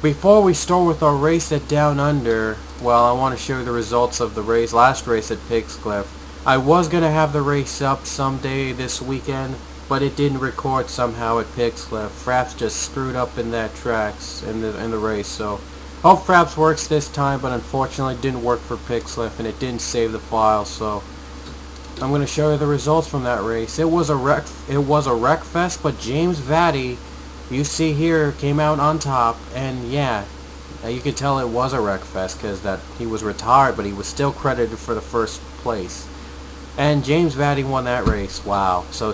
Before we start with our race at Down Under, well, I want to show you the results of the last race at Piggz Cliff. I was going to have the race up someday this weekend, but it didn't record somehow at Piggz Cliff. Fraps just screwed up in that tracks in the race, so hope Fraps works this time, but unfortunately it didn't work for Piggz Cliff and it didn't save the file, so I'm going to show you the results from that race. It was a wreck fest, but James Vatty, you see here, came out on top, and yeah, you can tell it was a wreck fest because that he was retired, but he was still credited for the first place. And James Vatty won that race. Wow. So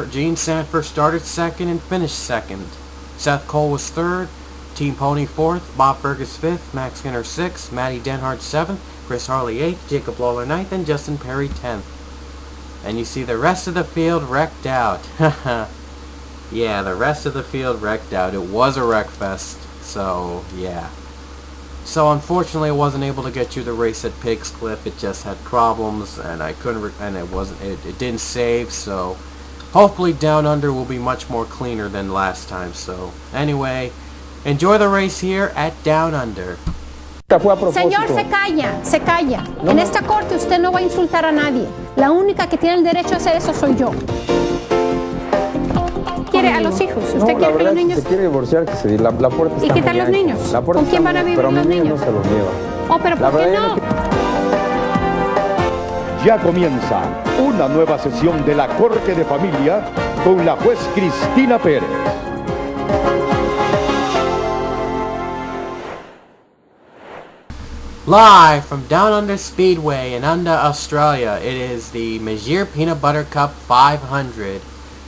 Gene Sanford started second and finished second. Seth Cole was third. Team Pony fourth. Bob Burgess fifth. Max Skinner sixth. Matty Denhart seventh. Chris Harley eighth. Jacob Lawler ninth. And Justin Perry 10th. And you see the rest of the field wrecked out. Yeah, the rest of the field wrecked out. It was a wreck fest. So, yeah. So unfortunately, I wasn't able to get you the race at Piggz Cliff. It just had problems, and I couldn't, and it didn't save. So hopefully Down Under will be much more cleaner than last time. So anyway, enjoy the race here at Down Under. Señor, se calla. No. En esta corte usted no va a insultar a nadie. La única que tiene el derecho a hacer eso soy yo. ¿Quiere a los hijos? ¿Usted quiere que los niños? Se quiere divorciar, que se la puerta está. ¿Y quitar los niños? ¿Con quién van a vivir los niños? No se los niego. Oh, pero ¿por qué no? Ya comienza una nueva sesión de la Corte de Familia con la juez Cristina Pérez. Live from Down Under Speedway in Under, Australia, it is the Magir Peanut Butter Cup 500.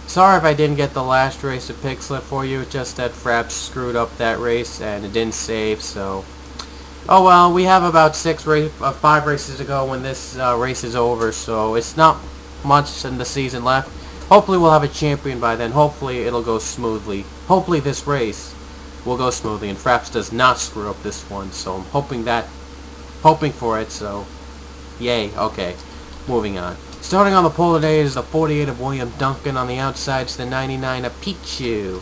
Sorry if I didn't get the last race of Piggz Cliff for you, it's just that Fraps screwed up that race and it didn't save, so oh well, we have about 5 races to go when this race is over, so it's not much in the season left. Hopefully we'll have a champion by then. Hopefully it'll go smoothly. Hopefully this race will go smoothly and Fraps does not screw up this one, so I'm hoping for it, so yay. Okay, moving on. Starting on the pole today is the 48 of William Duncan. On the outside is the 99 of Pichu.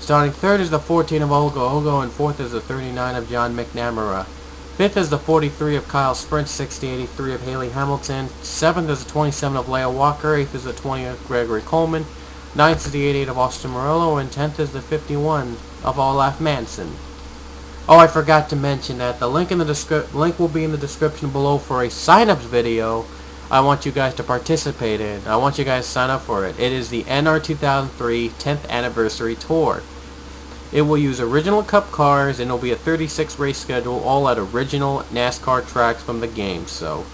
Starting third is the 14 of Ogo, and fourth is the 39 of John McNamara. Fifth is the 43 of Kyle Sprint, 6083 of Haley Hamilton. Seventh is the 27 of Leia Walker. Eighth is the 20 of Gregory Coleman. Ninth is the 88 of Austin Morello, and 10th is the 51 of Olaf Manson. Oh, I forgot to mention that the link will be in the description below for a sign-ups video I want you guys to participate in. I want you guys to sign up for it. It is the NR 2003 10th Anniversary Tour. It will use original Cup cars, and it will be a 36 race schedule, all at original NASCAR tracks from the game. So,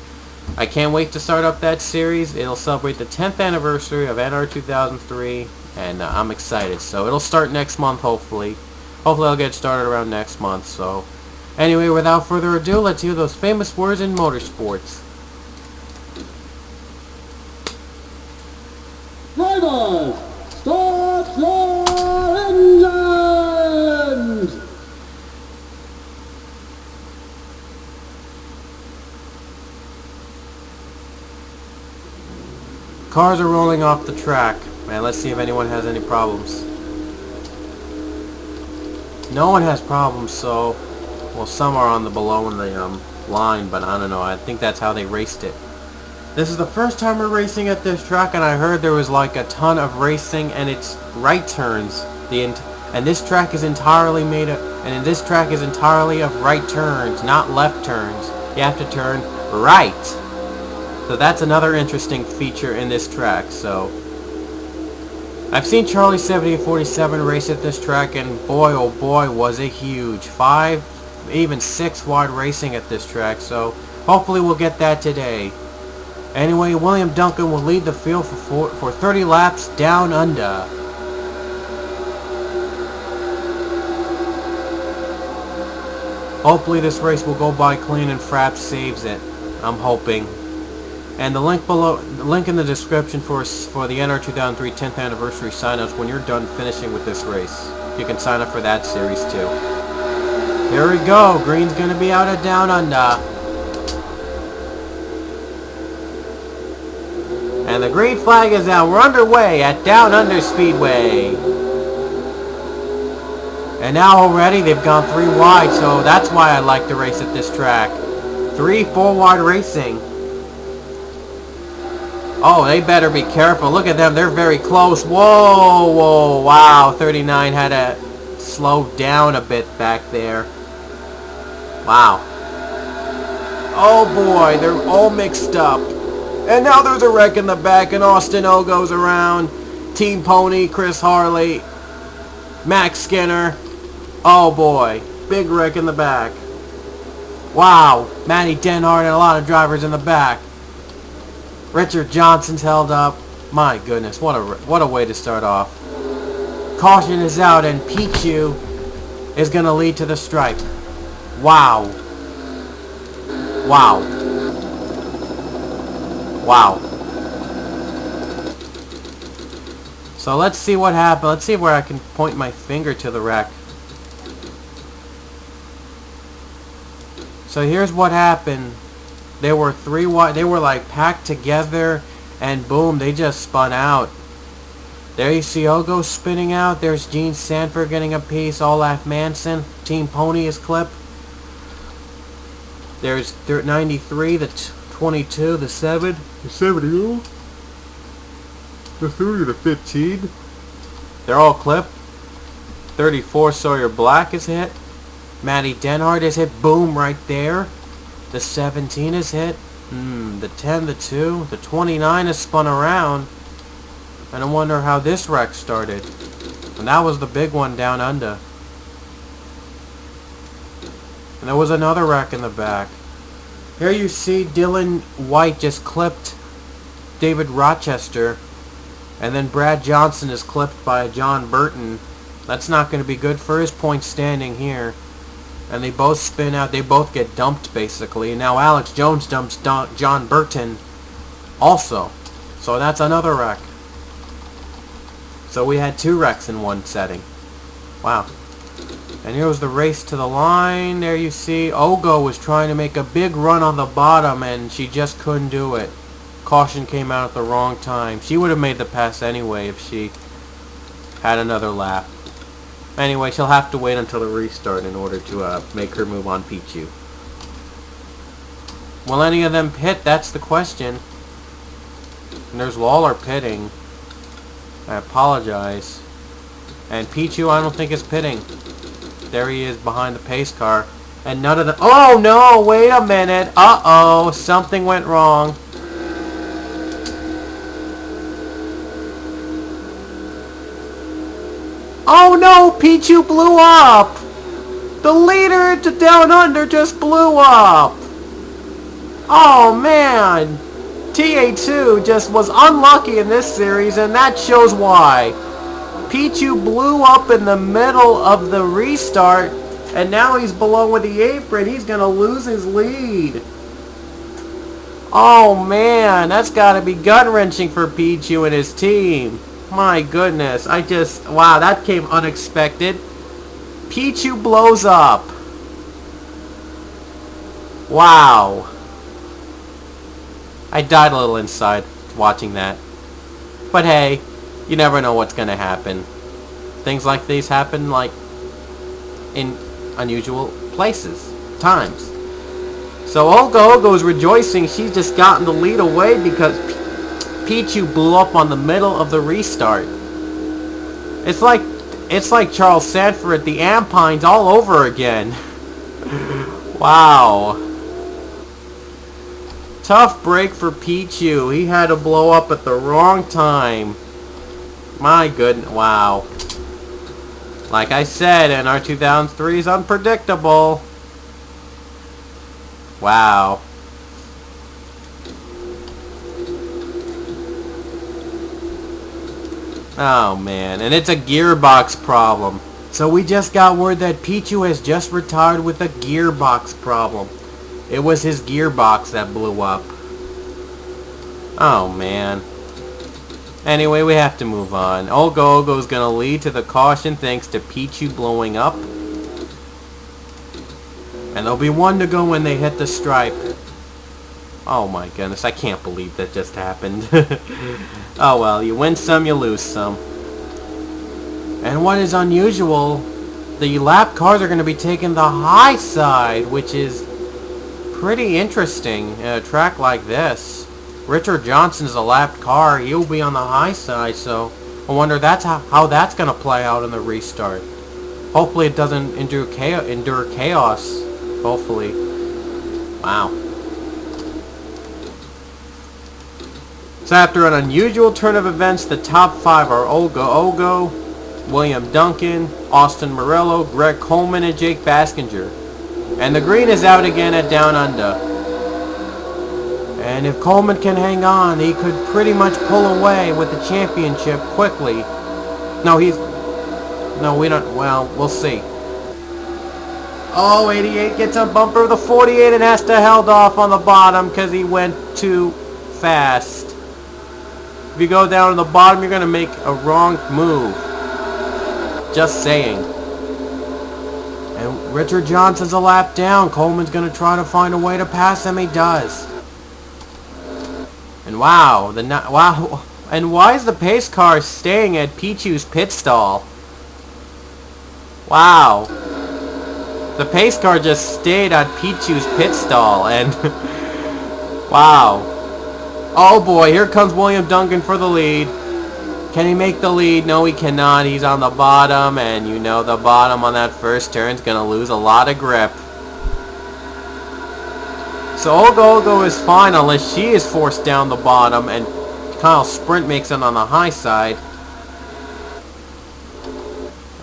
I can't wait to start up that series. It'll celebrate the 10th anniversary of NR 2003, and I'm excited. So, it'll start next month, hopefully. Hopefully, I'll get started around next month. So, anyway, without further ado, let's hear those famous words in motorsports. Drivers, start your engines! Cars are rolling off the track. Man, let's see if anyone has any problems. No one has problems, so well, some are on the below in the line, but I don't know. I think that's how they raced it. This is the first time we're racing at this track, and I heard there was like a ton of racing, and it's right turns. And this track is entirely this track is entirely of right turns, not left turns. You have to turn right. So that's another interesting feature in this track. So I've seen Charlie 7047 race at this track, and boy oh boy was it huge. 5, even 6 wide racing at this track. So hopefully we'll get that today. Anyway, William Duncan will lead the field for 30 laps Down Under. Hopefully this race will go by clean and Fraps saves it. I'm hoping. And the link in the description for the NR 2003 10th anniversary signups when you're done finishing with this race. You can sign up for that series too. Here we go. Green's gonna be out of Down Under. And the green flag is out. We're underway at Down Under Speedway. And now already they've gone 3 wide, so that's why I like to race at this track. 3-4 wide racing. Oh, they better be careful. Look at them. They're very close. Whoa, whoa, wow. 39 had to slow down a bit back there. Wow. Oh, boy. They're all mixed up. And now there's a wreck in the back, and Austin O goes around. Team Pony, Chris Harley, Max Skinner. Oh, boy. Big wreck in the back. Wow. Matty Denhart and a lot of drivers in the back. Richard Johnson's held up. My goodness, what a way to start off. Caution is out, and Pichu is going to lead to the stripe. Wow. Wow. Wow. So let's see what happened. Let's see where I can point my finger to the wreck. So here's what happened. They were 3 wide. They were like packed together, and boom, they just spun out. There you see Ogo spinning out. There's Gene Sanford getting a piece. Olaf Manson. Team Pony is clipped. There's 93, the 22, the 7, the 70, the 30, the 15. They're all clipped. 34, Sawyer Black is hit. Matty Denhart is hit. Boom, right there. The 17 is hit. The 10, the 2. The 29 is spun around. And I wonder how this wreck started. And that was the big one down under. And there was another wreck in the back. Here you see Dylan White just clipped David Rochester. And then Brad Johnson is clipped by John Burton. That's not going to be good for his point standing here. And they both spin out. They both get dumped, basically. And now Alex Jones dumps John Burton also. So that's another wreck. So we had 2 wrecks in one setting. Wow. And here was the race to the line. There you see Ogo was trying to make a big run on the bottom, and she just couldn't do it. Caution came out at the wrong time. She would have made the pass anyway if she had another lap. Anyway, she'll have to wait until the restart in order to make her move on Pichu. Will any of them pit? That's the question. And there's Lawler pitting. I apologize. And Pichu, I don't think is pitting. There he is behind the pace car. And none of them... Oh, no! Wait a minute! Uh-oh! Something went wrong. Oh no, Pichu blew up! The leader to Down Under just blew up! Oh man! TA2 just was unlucky in this series, and that shows why. Pichu blew up in the middle of the restart, and now he's below with the apron. He's gonna lose his lead. Oh man, that's gotta be gut-wrenching for Pichu and his team. My goodness, wow, that came unexpected. Pichu blows up. Wow. I died a little inside watching that. But hey, you never know what's gonna happen. Things like these happen, like, in unusual places, times. So Ogo's rejoicing she's just gotten the lead away because Pichu blew up on the middle of the restart. It's like Charles Sanford at the Ampines all over again. Wow. Tough break for Pichu. He had to blow up at the wrong time. My goodness. Wow. Like I said, NR 2003 is unpredictable. Wow. Oh man, and it's a gearbox problem. So we just got word that Pichu has just retired with a gearbox problem. It was his gearbox that blew up. Oh man. Anyway, we have to move on. Ogo's gonna lead to the caution thanks to Pichu blowing up. And there'll be 1 to go when they hit the stripe. Oh my goodness, I can't believe that just happened. Oh well, you win some, you lose some. And what is unusual the lap cars are going to be taking the high side, which is pretty interesting in a track like this. Richard Johnson's a lapped car. He'll be on the high side, so I wonder how that's going to play out in the restart. Hopefully it doesn't endure chaos. Hopefully. Wow. So after an unusual turn of events, the top 5 are Olga Ogo, William Duncan, Austin Morello, Greg Coleman, and Jake Baskinger. And the green is out again at Down Under. And if Coleman can hang on, he could pretty much pull away with the championship quickly. No, we don't. Well, we'll see. Oh, 88 gets a bumper of the 48 and has to held off on the bottom because he went too fast. If you go down to the bottom, you're going to make a wrong move. Just saying. And Richard Johnson's a lap down. Coleman's going to try to find a way to pass him. He does. And wow. Wow. And why is the pace car staying at Pichu's pit stall? Wow. The pace car just stayed at Pichu's pit stall, and wow. Oh boy, here comes William Duncan for the lead. Can he make the lead? No, he cannot. He's on the bottom, and you know the bottom on that first turn is going to lose a lot of grip. So Ogo is fine unless she is forced down the bottom, and Kyle Sprint makes it on the high side.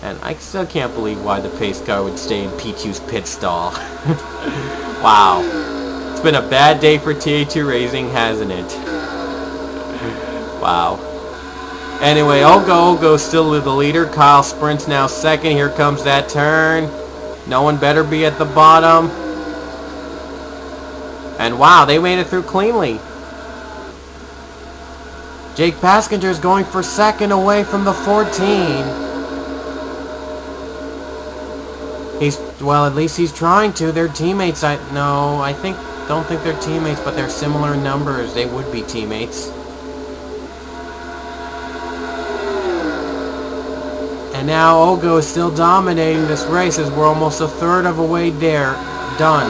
And I still can't believe why the pace car would stay in Pichu's pit stall. Wow. It's been a bad day for TA2 Racing, hasn't it? Wow. Anyway, Ogo's still the leader. Kyle Sprint's now second. Here comes that turn. No one better be at the bottom. And wow, they made it through cleanly. Jake Baskinger's going for second away from the 14. Well, at least he's trying to. They're teammates. Don't think they're teammates, but they're similar in numbers. They would be teammates. And now Ogo is still dominating this race as we're almost a third of a way there. Done.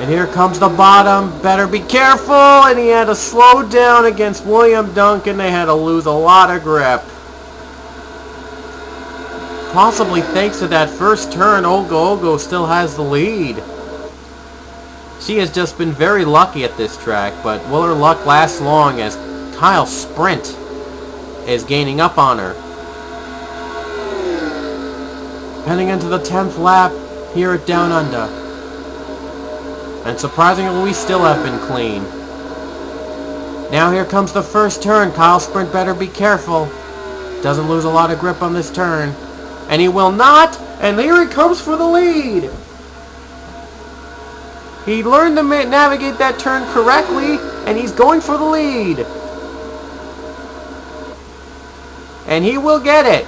And here comes the bottom. Better be careful. And he had to slow down against William Duncan. They had to lose a lot of grip. Possibly thanks to that first turn, Ogo still has the lead. She has just been very lucky at this track, but will her luck last long as Kyle Sprint is gaining up on her. Heading into the 10th lap here at Down Under. And surprisingly, we still have been clean. Now here comes the first turn. Kyle Sprint better be careful. Doesn't lose a lot of grip on this turn. And he will not. And here he comes for the lead. He learned to navigate that turn correctly. And he's going for the lead. And he will get it.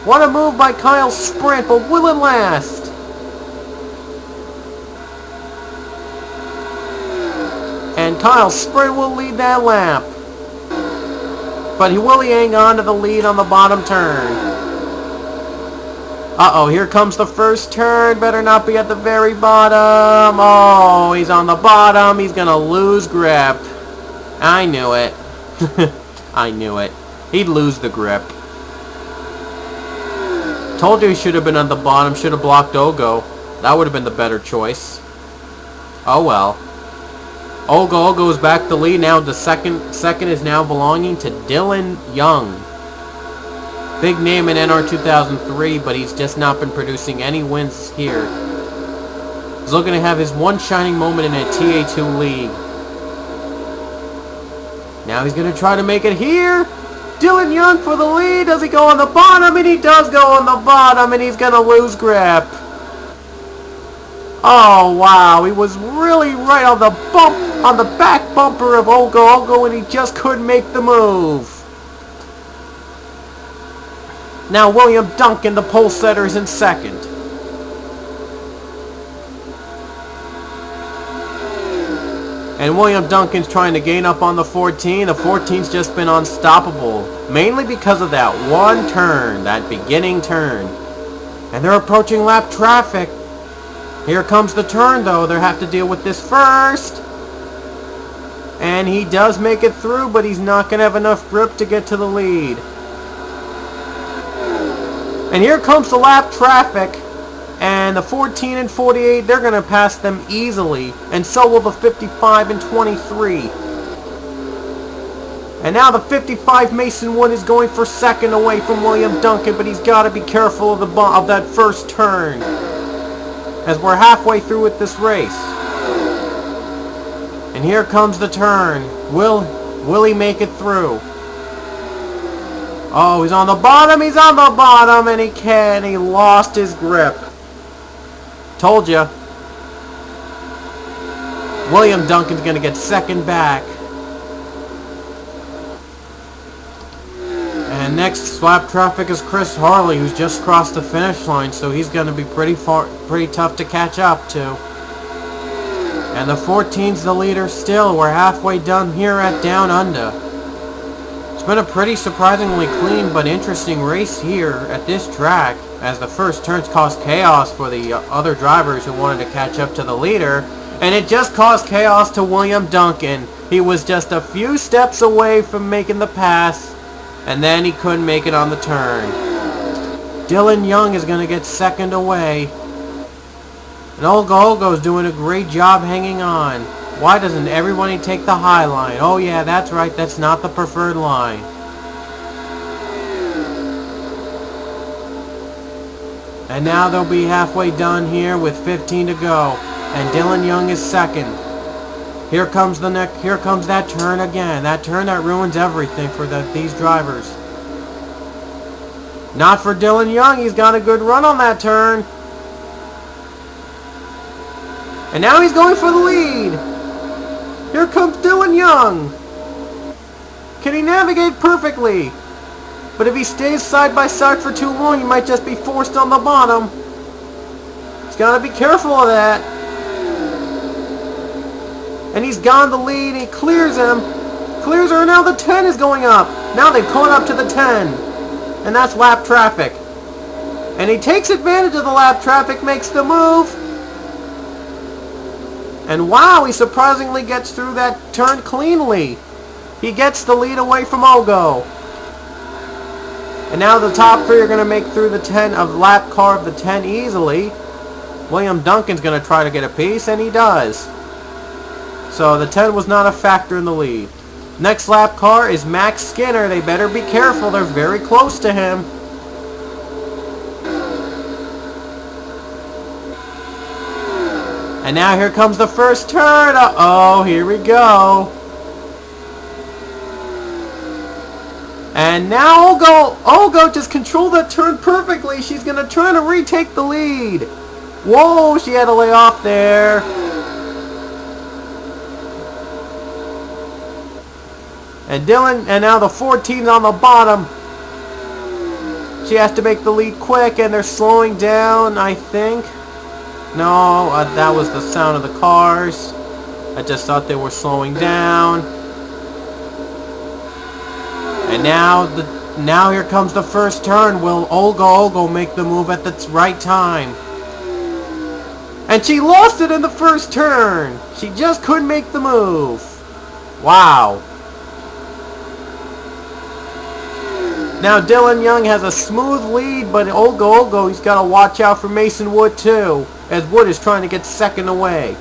What a move by Kyle Sprint. But will it last? And Kyle Sprint will lead that lap. But will he hang on to the lead on the bottom turn? Uh-oh, here comes the first turn. Better not be at the very bottom. Oh, he's on the bottom. He's going to lose grip. I knew it. I knew it. He'd lose the grip. Told you he should have been on the bottom. Should have blocked Ogo. That would have been the better choice. Oh, well. Ogo is back to lead now. The second is now belonging to Dylan Young. Big name in NR 2003, but he's just not been producing any wins here. He's looking to have his one shining moment in a TA2 league. Now he's going to try to make it here. Dylan Young for the lead. Does he go on the bottom? And he does go on the bottom, and he's going to lose grip. Oh, wow. He was really right on the back bumper of Ogo, and he just couldn't make the move. Now William Duncan, the pole setter, is in second. And William Duncan's trying to gain up on the 14. The 14's just been unstoppable. Mainly because of that one turn, that beginning turn. And they're approaching lap traffic. Here comes the turn though. They'll have to deal with this first. And he does make it through, but he's not going to have enough grip to get to the lead. And here comes the lap traffic. And the 14 and 48, they're going to pass them easily. And so will the 55 and 23. And now the 55 Mason Wood is going for second away from William Duncan, but he's got to be careful of that first turn, as we're halfway through with this race. And here comes the turn. Will he make it through? Oh, he's on the bottom, and he can't. He lost his grip. Told ya. William Duncan's going to get second back. And next lap traffic is Chris Harley, who's just crossed the finish line, so he's going to be pretty tough to catch up to. And the 14's the leader still. We're halfway done here at Down Under. It's been a pretty surprisingly clean but interesting race here at this track, as the first turns caused chaos for the other drivers who wanted to catch up to the leader. And it just caused chaos to William Duncan. He was just a few steps away from making the pass, and then he couldn't make it on the turn. Dylan Young is going to get second away. And Olgo's doing a great job hanging on. Why doesn't everybody take the high line? Oh yeah, that's right, that's not the preferred line. And now they'll be halfway done here with 15 to go. And Dylan Young is second. Here comes that turn again. That turn that ruins everything for these drivers. Not for Dylan Young. He's got a good run on that turn. And now he's going for the lead. Here comes Dylan Young. Can he navigate perfectly? But if he stays side by side for too long, he might just be forced on the bottom. He's got to be careful of that. And he's gone the lead. He clears him. Clears her. Now the 10 is going up. Now they've caught up to the 10. And that's lap traffic. And he takes advantage of the lap traffic, makes the move. And wow, he surprisingly gets through that turn cleanly. He gets the lead away from Olgo. And now the top three are going to make through the 10 of lap car of the 10 easily. William Duncan's going to try to get a piece, and he does. So the 10 was not a factor in the lead. Next lap car is Max Skinner. They better be careful. They're very close to him. And now here comes the first turn. Uh-oh, here we go. And now Olgo just controlled that turn perfectly. She's going to try to retake the lead. Whoa, she had to lay off there. And now the 14's on the bottom. She has to make the lead quick, and they're slowing down, I think. No, that was the sound of the cars. I just thought they were slowing down. And now here comes the first turn. Will Olgo make the move at the right time? And she lost it in the first turn. She just couldn't make the move. Wow. Now Dylan Young has a smooth lead, but Olgo, he's got to watch out for Mason Wood too, as Wood is trying to get second away.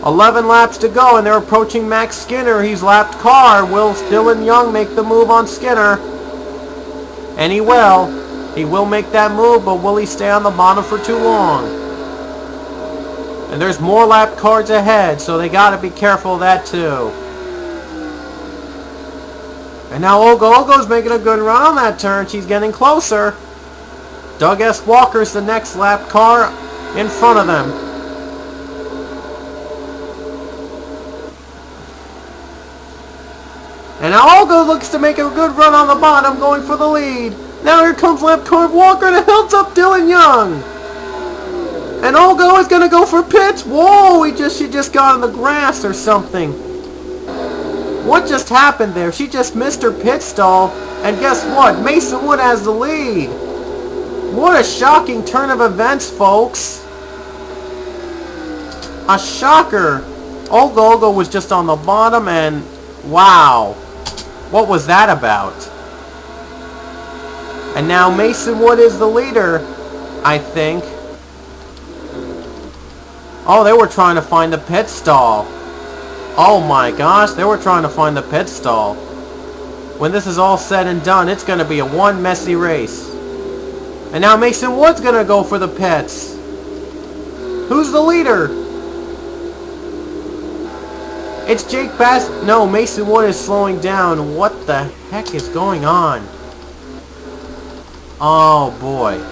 11 laps to go, and they're approaching Max Skinner. He's lapped car. Will Dylan Young make the move on Skinner? And he will. He will make that move, but will he stay on the bottom for too long? And there's more lap cars ahead, so they got to be careful of that too. And now Olgo's making a good run on that turn. She's getting closer. Doug S. Walker's the next lap car in front of them. And now Olgo looks to make a good run on the bottom, going for the lead. Now here comes lap car Walker, and it helps up Dylan Young. And Olgo is gonna go for pits. Whoa, she just got on the grass or something. What just happened there? She just missed her pit stall. And guess what? Mason Wood has the lead. What a shocking turn of events, folks. A shocker. Olgo was just on the bottom and wow. What was that about? And now Mason Wood is the leader, I think. Oh, they were trying to find the pit stall. Oh my gosh, they were trying to find the pit stall. When this is all said and done, it's going to be a one messy race. And now Mason Wood's going to go for the pits. Who's the leader? It's Jake Bass. No, Mason Wood is slowing down. What the heck is going on? Oh boy.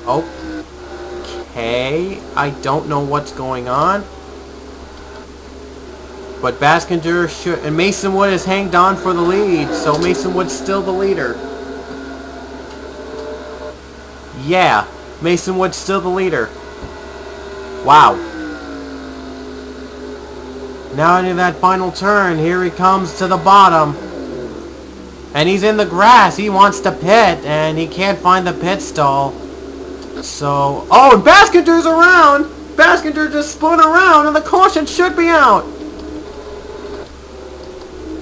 Okay. I don't know what's going on. But Baskinger should, and Mason Wood has hanged on for the lead, so Mason Wood's still the leader. Yeah, Mason Wood's still the leader. Wow. Now into that final turn, here he comes to the bottom. And he's in the grass, he wants to pit, and he can't find the pit stall. So, oh, and Baskinger's around! Baskinger just spun around, and the caution should be out.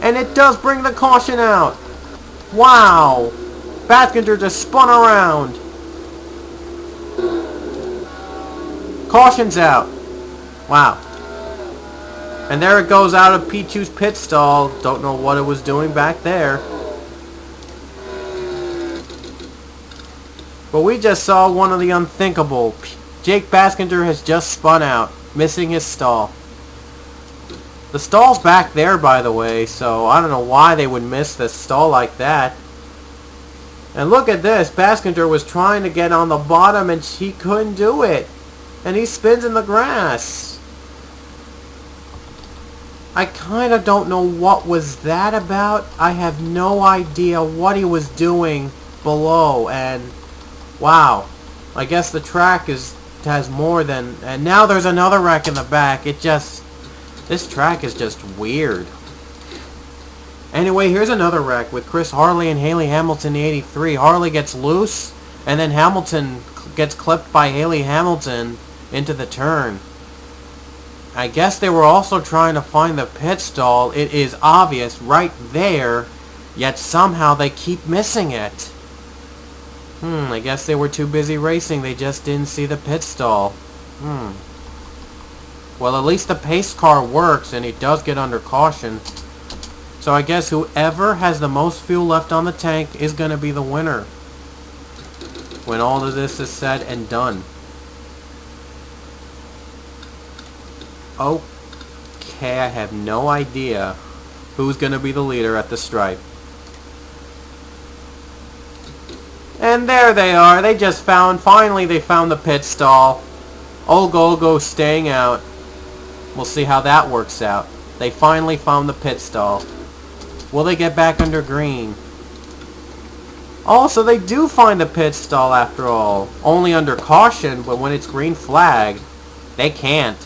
And it does bring the caution out. Wow. Baskinger just spun around. Caution's out. Wow. And there it goes out of Pichu's pit stall. Don't know what it was doing back there. But we just saw one of the unthinkable. Jake Baskinger has just spun out, missing his stall. The stall's back there, by the way, so I don't know why they would miss this stall like that. And look at this. Baskinger was trying to get on the bottom and he couldn't do it. And he spins in the grass. I kind of don't know what was that about. I have no idea what he was doing below. And wow. I guess the track has more than... And now there's another wreck in the back. This track is just weird. Anyway, here's another wreck with Chris Harley and Haley Hamilton, the 83. Harley gets loose, and then Hamilton gets clipped by Haley Hamilton into the turn. I guess they were also trying to find the pit stall. It is obvious right there, yet somehow they keep missing it. I guess they were too busy racing. They just didn't see the pit stall. Well, at least the pace car works, and he does get under caution. So I guess whoever has the most fuel left on the tank is going to be the winner when all of this is said and done. Okay, I have no idea who's going to be the leader at the stripe. And there they are. They just finally they found the pit stall. Olgo staying out. We'll see how that works out. They finally found the pit stall. Will they get back under green? Also, they do find the pit stall after all. Only under caution, but when it's green flag, they can't.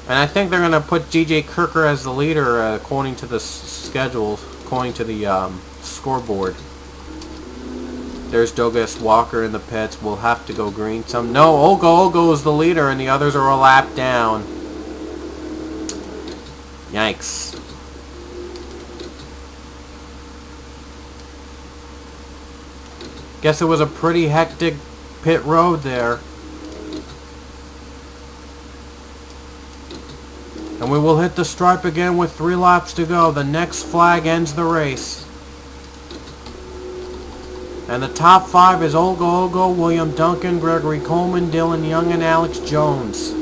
And I think they're going to put G.J. Kirker as the leader according to the schedule, according to the scoreboard. There's Douglas Walker in the pits. We'll have to go green. No, Olgo is the leader, and the others are a lap down. Yikes. Guess it was a pretty hectic pit road there. And we will hit the stripe again with 3 laps to go. The next flag ends the race. And the top 5 is Olgo, William Duncan, Gregory Coleman, Dylan Young, and Alex Jones.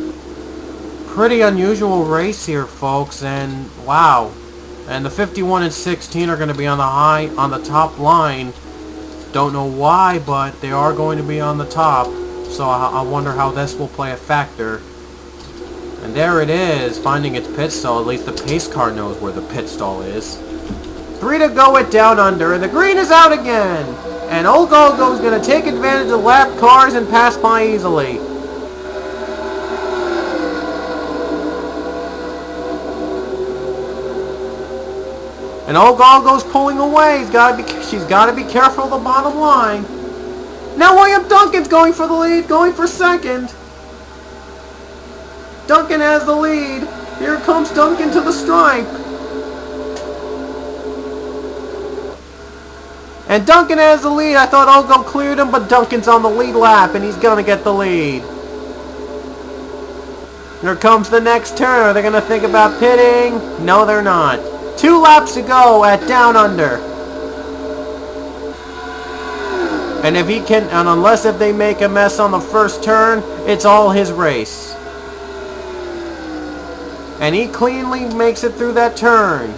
Pretty unusual race here, folks, and wow. And the 51 and 16 are going to be on the top line. Don't know why, but they are going to be on the top. So I wonder how this will play a factor. And there it is, finding its pit stall. At least the pace car knows where the pit stall is. 3 to go at Down Under, and the green is out again. And Olgo is going to take advantage of lap cars and pass by easily. And Ogogo's pulling away. She's got to be careful of the bottom line. Now William Duncan's going for the lead, going for second. Duncan has the lead. Here comes Duncan to the stripe. And Duncan has the lead. I thought Ogo cleared him, but Duncan's on the lead lap, and he's going to get the lead. Here comes the next turn. Are they going to think about pitting? No, they're not. 2 laps to go at Down Under. And if he can, and unless if they make a mess on the first turn, it's all his race. And he cleanly makes it through that turn.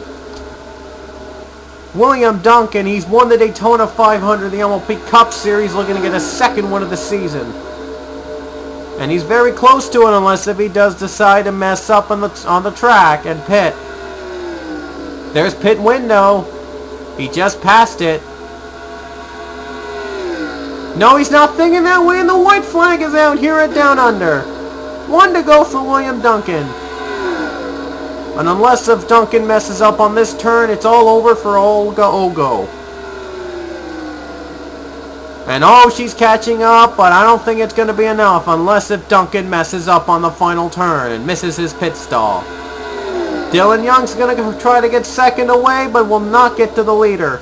William Duncan, he's won the Daytona 500, the MLP Cup Series, looking to get a second one of the season. And he's very close to it, unless if he does decide to mess up on the track and pit. There's pit window. He just passed it. No, he's not thinking that way, and the white flag is out here at Down Under. 1 to go for William Duncan. And unless if Duncan messes up on this turn, it's all over for Ogo. And oh, she's catching up, but I don't think it's going to be enough unless if Duncan messes up on the final turn and misses his pit stall. Dylan Young's going to try to get second away, but will not get to the leader.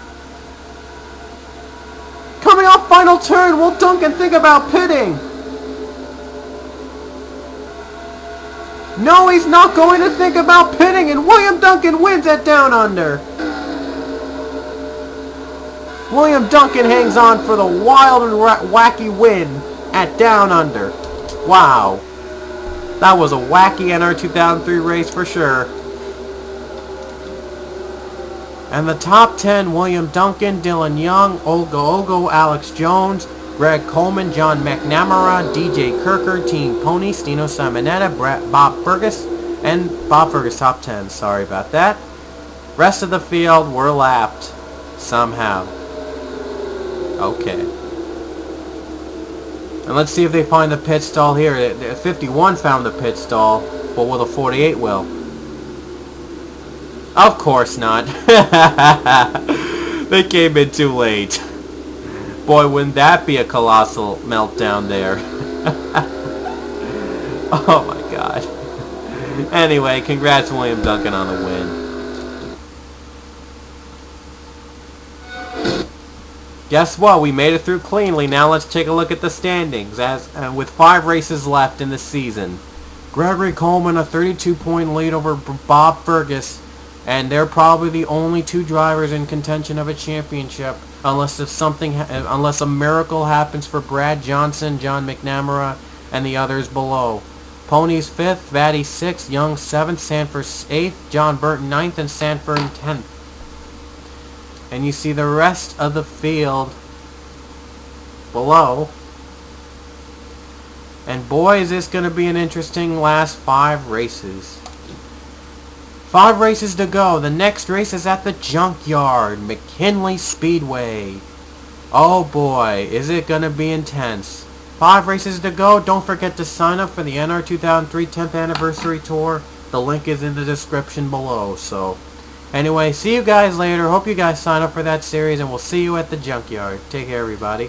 Coming off final turn, will Duncan think about pitting? No, he's not going to think about pitting, and William Duncan wins at Down Under. William Duncan hangs on for the wild and wacky win at Down Under. Wow. That was a wacky NR 2003 race for sure. And the top 10, William Duncan, Dylan Young, Ogo, Alex Jones, Greg Coleman, John McNamara, DJ Kirker, Team Pony, Stino Simonetta, Bob Fergus, and Bob Fergus top 10. Sorry about that. Rest of the field were lapped somehow. Okay. And let's see if they find the pit stall here. 51 found the pit stall, but will the 48 will? Of course not. They came in too late. Boy, wouldn't that be a colossal meltdown there. Oh my god. Anyway, congrats William Duncan on the win. Guess what? We made it through cleanly. Now let's take a look at the standings. With 5 races left in the season. Gregory Coleman, a 32-point lead over Bob Fergus. And they're probably the only 2 drivers in contention of a championship, unless a miracle happens for Brad Johnson, John McNamara, and the others below. Ponies 5th, Vatty 6th, Young 7th, Sanford 8th, John Burton 9th, and Sanford 10th. And you see the rest of the field below. And boy, is this going to be an interesting last 5 races. 5 races to go. The next race is at the Junkyard, McKinley Speedway. Oh boy, is it going to be intense. 5 races to go. Don't forget to sign up for the NR 2003 10th Anniversary Tour. The link is in the description below. So, anyway, see you guys later. Hope you guys sign up for that series, and we'll see you at the Junkyard. Take care, everybody.